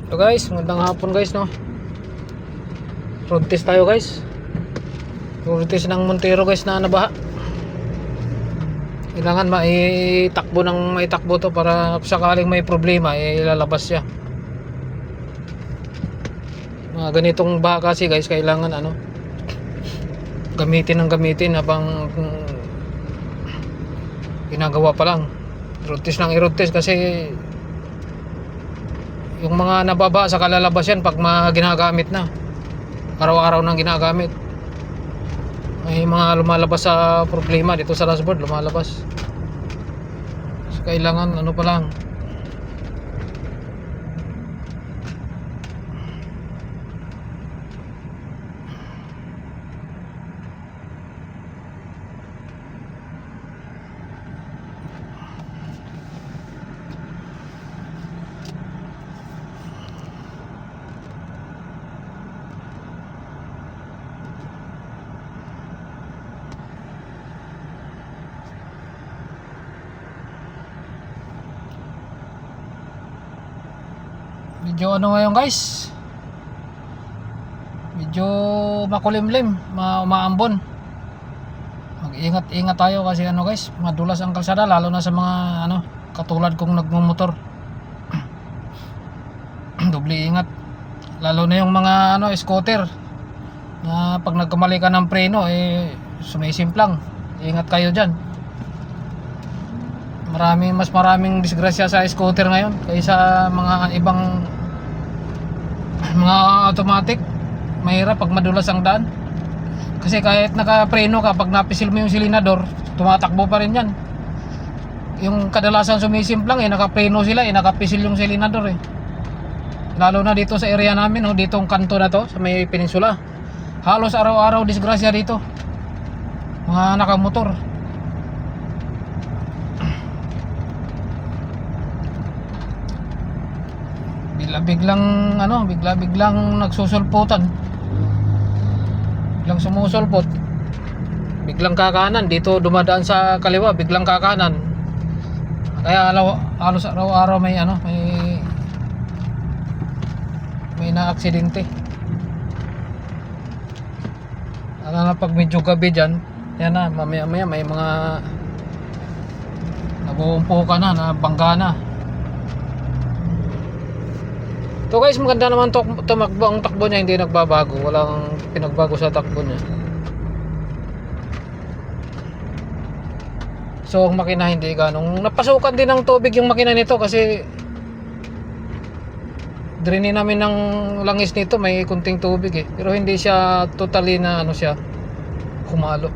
So guys, magandang hapon guys, no. Road test tayo guys. Road test ng Montero guys na nabaha. Kailangan maitakbo to para sakaling may problema ilalabas siya. Mga ganitong baha kasi guys, kailangan gamitin habang ginagawa pa lang. Road test ng i-road test kasi yung mga nababa sa kalalabas yan pag ginagamit na araw-araw nang ginagamit, may mga lumalabas sa problema dito sa dashboard, lumalabas. So, kailangan pa lang medyo ngayon guys, medyo makulimlim, umaambon. Mag-ingat tayo kasi guys, madulas ang kalsada lalo na sa mga katulad kong nagmumotor. Doble ingat, lalo na yung mga scooter na pag nagkamali ka ng preno sumisimplang. Ingat kayo dyan. Mas maraming disgrasya sa scooter ngayon kaysa mga ibang mga automatic. Mahirap pag madulas ang daan kasi kahit nakapreno ka, pag napisil mo yung silinador, tumatakbo pa rin yan. Yung kadalasan sumisimplang nakapreno sila, nakapisil yung silinador lalo na dito sa area namin, ditong kanto na to sa may peninsula. Halos araw-araw disgrasya dito, mga nakamotor. Biglang nagsusulputan, biglang sumusulpot, biglang kakanan dito, dumadaan sa kaliwa, biglang kakanan. Kaya halos araw-araw may na-aksidente. Na pag medyo gabi dyan, yan na, mamaya may mga nabuumpukan na bangga na. So guys, maganda naman tumakbo. Ang takbo niya hindi nagbabago, walang pinagbago sa takbo niya. So ang makina hindi ganong napasukan din ng tubig yung makina nito kasi drinin namin ng langis nito, may kunting tubig pero hindi siya totally na humalo.